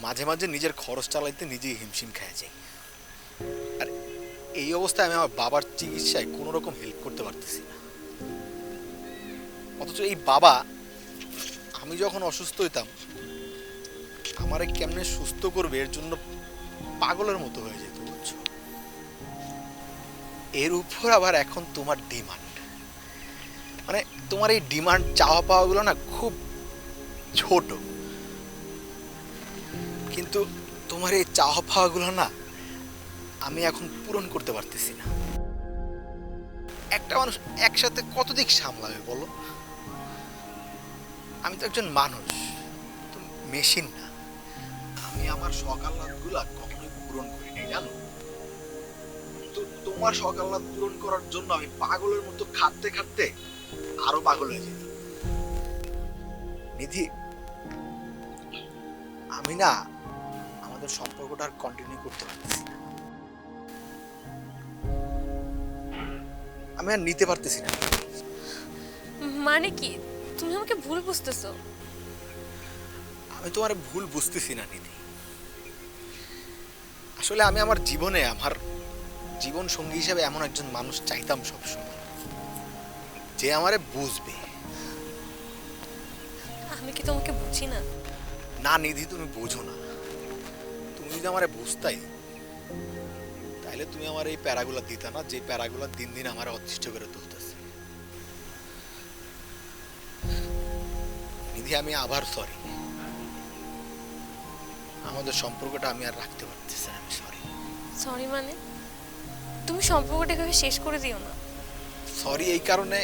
মাঝে মাঝে নিজের খরচ চালাইতে নিজেই হিমশিম খেয়ে যাই। আর এই অবস্থায় আমি আমার বাবার চিকিৎসায় কোনো রকম হেল্প করতে পারতেছি না। অথচ এই বাবা আমি যখন অসুস্থ হইতাম আমারে কেমনে সুস্থ করবে এর জন্য পাগলের মতো হয়ে যেত, বুঝছো? এর উপর আবার এখন তোমার ডিমান্ড, মানে তোমার এই ডিমান্ড চাওয়া পাওয়াগুলো না খুব ছোট, কিন্তু তোমার এই চাওয়া পাওয়াগুলো না আমি এখন পূরণ করতে পারতেছি না। একটা মানুষ একসাথে কত দিক সামলাবে বলো? আমি তো একজন মানুষ, তো মেশিন না। আমি আমার শখ আহ্লাদগুলা কখনোই পূরণ করিনি, জানো? তো তোমার শখ আহ্লাদ পূরণ করার জন্য আমি পাগলের মতো খাটতে খাটতে আরো পাগল হয়ে যেতাম। নিধি, আমি না আমাদের সম্পর্কটা আর কন্টিনিউ করতে পারতেছি না। আমি আর নিতে পারতেছি না। মানে কি, তুমি আমাকে ভুল বুঝতেছো? আমি তোমার ভুল বুঝতেছি না নিধি। আসলে আমি আমার জীবনে আমার জীবন সঙ্গী হিসেবে এমন একজন মানুষ চাইতাম সবসময়, যে আমারে বুঝবে। আমি কি তোমাকে বুঝি না? না নিধি, তুমি বোঝো না। তুমি যদি আমারে বুঝতাই তাইলে তুমি আমার এই প্যারাগুলা দিতা না, যে প্যারাগুলা দিন দিন আমার অতিষ্ঠ করে তুলতেছে। নিধি, আমি আবার সরি। আমাদের সম্পর্কটা আমি আর রাখতে পারতেছি না, আমি সরি। সরি মানে? তুমি সম্পর্কটা এভাবে শেষ করে দিও না। সরি এই কারণে,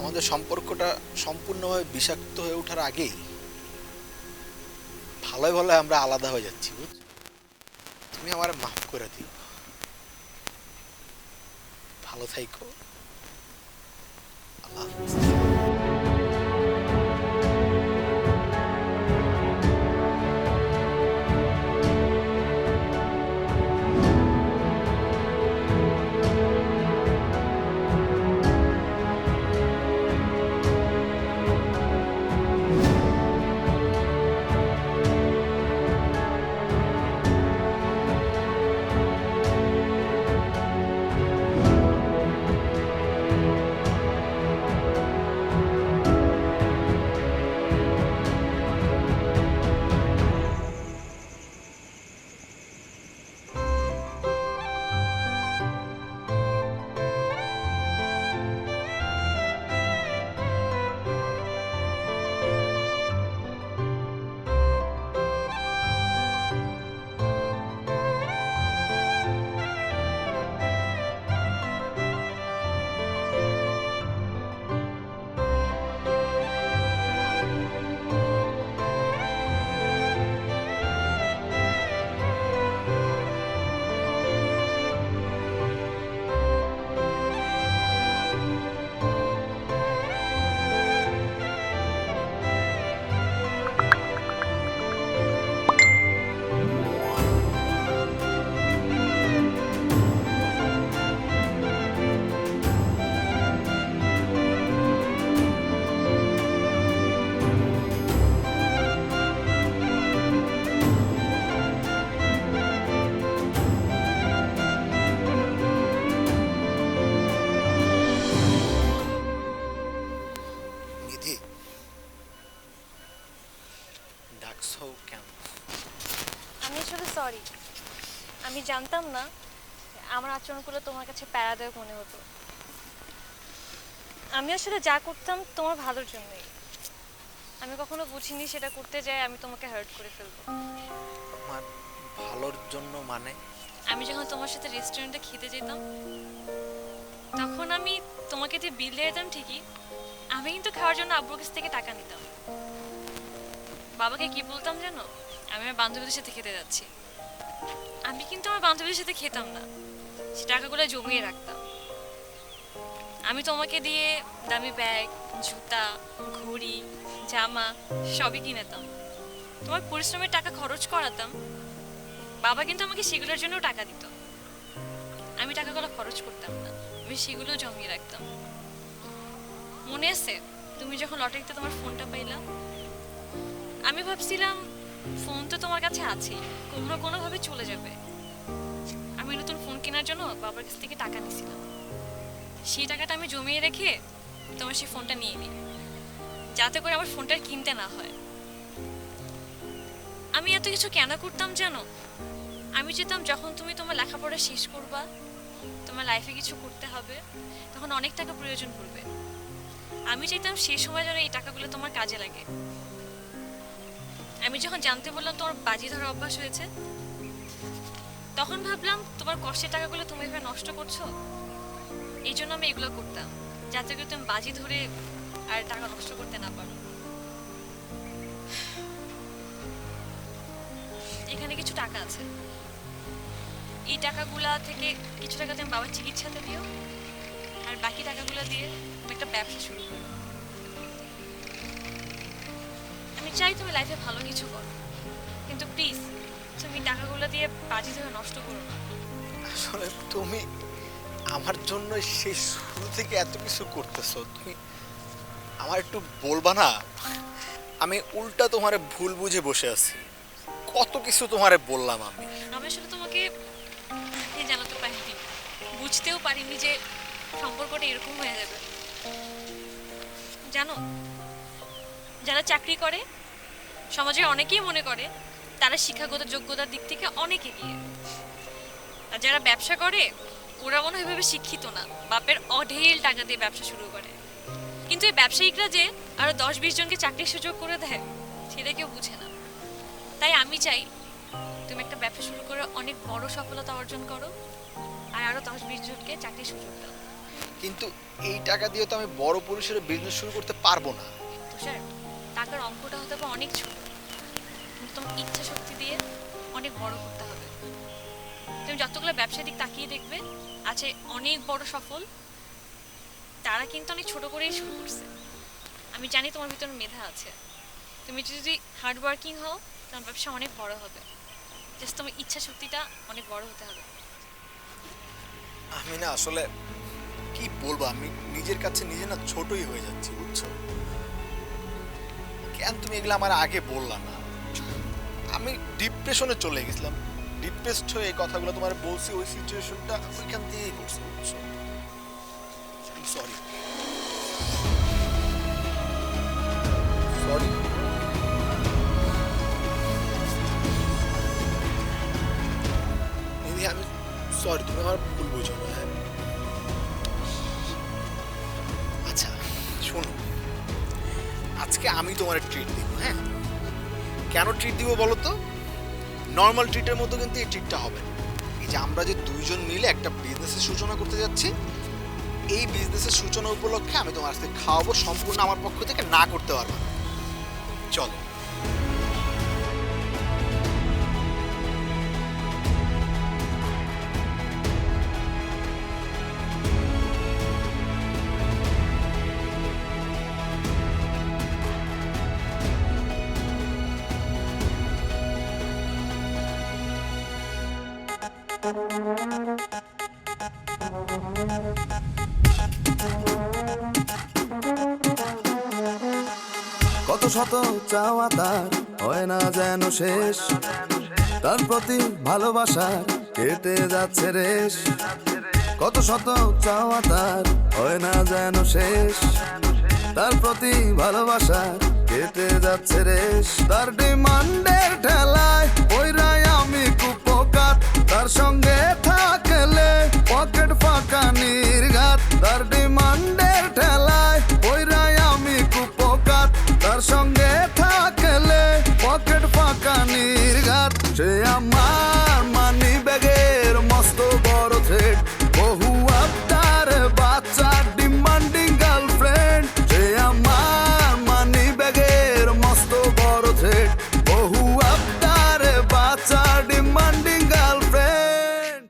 আমাদের সম্পর্কটা সম্পূর্ণভাবে বিষাক্ত হয়ে ওঠার আগেই ভালোই ভালো আমরা আলাদা হয়ে যাচ্ছি, বুঝছো? তুমি আমার মাফ করে দিও। ভালো থাইকো। আল্লাহ হাফেজ। নিধি, ডাকছো কেন? আমি আসলে সরি। আমি জানতাম না আমার আচরণগুলো তোমার কাছে প্যারাদায়ক মনে হতো। আমি আসলে যা করতাম তোমার ভালোর জন্যই। আমি কখনো বুঝিনি সেটা করতে যাই আমি তোমাকে হার্ট করে ফেলবো। আমার ভালোর জন্য মানে? আমি যখন তোমার সাথে রেস্টুরেন্টে খেতে যেতাম তখন আমি তোমাকে যে বিল দিয়ে দিতাম ঠিকই, আমি কিন্তু খাওয়ার জন্য আব্বুর কাছ থেকে টাকা নিতাম। বাবাকে কি বলতাম জানো? আমি আমার বান্ধবীদের সাথে খেতে যাচ্ছি। আমি কিন্তু আমার বান্ধবীদের সাথে খেতাম না, সে টাকাগুলো জমিয়ে রাখতাম। আমি তোমাকে দিয়ে দামি ব্যাগ, জুতা, ঘড়ি, জামা সবই কিনেতাম। তোমার পরিশ্রমের টাকা খরচ করাতাম। বাবা কিন্তু আমাকে সেগুলোর জন্যও টাকা দিত। আমি টাকাগুলো খরচ করতাম না, আমি সেগুলো জমিয়ে রাখতাম। মনে আছে তুমি যখন লটারিতে তোমার ফোনটা পাইলাম? আমি ভাবছিলাম ফোন তো তোমার কাছে আছেই, কোনোভাবে চলে যাবে। আমি নতুন ফোন কেনার জন্য বাবার কাছ থেকে টাকা নিয়েছিলাম। সেই টাকাটা আমি জমিয়ে রেখে তোমার সেই ফোনটা নিয়ে নিই, যাতে করে আমার ফোনটা আর কিনতে না হয়। আমি এত কিছু কেন করতাম জানো? আমি চেতাম যখন তুমি তোমার লেখাপড়া শেষ করবা, তোমার লাইফে কিছু করতে হবে, তখন অনেক টাকা প্রয়োজন পড়বে। আমি চাইতাম সেই সময় যেন এই টাকাগুলো তোমার কাজে লাগে। আমি যখন জানতে বললাম তোমার বাজি ধরার অভ্যাস হয়েছে, তখন ভাবলাম তোমার কষ্টের টাকাগুলো তুমি এভাবে নষ্ট করছো। এই জন্য আমি এগুলো করতাম, যাতে করে তুমি বাজি ধরে আর টাকা নষ্ট করতে না পারো। এখানে কিছু টাকা আছে, এই টাকাগুলা থেকে কিছু টাকা তুমি বাবার চিকিৎসাতে দিও, আর বাকি টাকাগুলো দিয়ে তুমি একটা ব্যবসা শুরু করো। আমি চাই তুমি লাইফে ভালো কিছু করো, কিন্তু প্লিজ তুমি টাকাগুলো দিয়ে বাজি ধরে নষ্ট করো না। আসলে তুমি আমার জন্য সেই শুরু থেকে এত কিছু করতেছো, তুমি আমার একটু বলবা না? আমি উল্টা তোমারে ভুল বুঝে বসে আছি। কত কিছু তোমারে বললাম আমি। আমি আসলে তোমাকে জানাতে পারিনি, বুঝতেও পারিনি যে সম্পর্কটা এরকম হয়ে যাবে। জানো, যারা চাকরি করে সমাজে অনেকেই মনে করে তারা শিক্ষাগত যোগ্যতার দিক থেকে অনেক এগিয়ে, আর যারা ব্যবসা করে ওরা মনে হয় এভাবে শিক্ষিত না, বাপের অঢেল টাকা দিয়ে ব্যবসা শুরু করে। কিন্তু এই ব্যবসায়িকরা যে আরো 10-20 জনকে চাকরির সুযোগ করে দেয় সেটা কেউ বুঝে না। তাই আমি চাই তুমি একটা ব্যবসা শুরু করে অনেক বড় সফলতা অর্জন করো, আর আরো 10-20 জনকে চাকরির সুযোগ দাও। কিন্তু এই টাকা দিয়ে তো আমি বড় পরিসরে বিজনেস শুরু করতে পারবো না। তুষার, টাকার অঙ্কটা হতে হবে অনেক ছোট, কিন্তু তোমার ইচ্ছা শক্তি দিয়ে অনেক বড় করতে হবে। তুমি যতগুলো ব্যবসার দিক তাকিয়ে দেখবে আছে অনেক বড় সফল, তারা কিন্তু অনেক ছোট করেই শুরু করছে। আমি জানি তোমার ভিতরে মেধা আছে, তুমি যদি হার্ড ওয়ার্কিং হও তোমার ব্যবসা অনেক বড় হবে। জাস্ট তোমার ইচ্ছা শক্তিটা অনেক বড় হতে হবে। আমি না আসলে কি বলবো, আমি নিজের কাছে নিজে না ছোটই হয়ে যাচ্ছি, বুঝছো? কেন তুমি এগুলো আমার আগে বললা না? আমি ডিপ্রেশনে চলে গেছিলাম, ডিপ্রেসড হয়ে এই কথাগুলো তোমার বলছি। ওই সিচুয়েশনটা ওইখান থেকেই করছি, বুঝছো? সরি সরি নিধি, আমি সরি, তুমি আমার ভুল বুঝো না। হ্যাঁ আচ্ছা শোনো, আজকে আমি তোমার ট্রিট দিব। হ্যাঁ, কেন ট্রিট দিব বলো তো? নর্মাল ট্রিটের মতো কিন্তু এই ট্রিটটা হবে না। এই যে আমরা যে দুইজন মিলে একটা বিজনেসের সূচনা করতে যাচ্ছি, এই বিজনেসের সূচনা উপলক্ষে আমি তোমার আজকে খাওয়াবো, সম্পূর্ণ আমার পক্ষ থেকে না করতে পারবো না। চলো। কত শত চাওয়া তার হয় না যেন শেষ, তার প্রতি ভালোবাসার কেটে যাচ্ছে রেশ। কত শত চাওয়া তার হয় না যেন শেষ, তার প্রতি ভালোবাসার কেটে যাচ্ছে রেশ। তার ডিমান্ড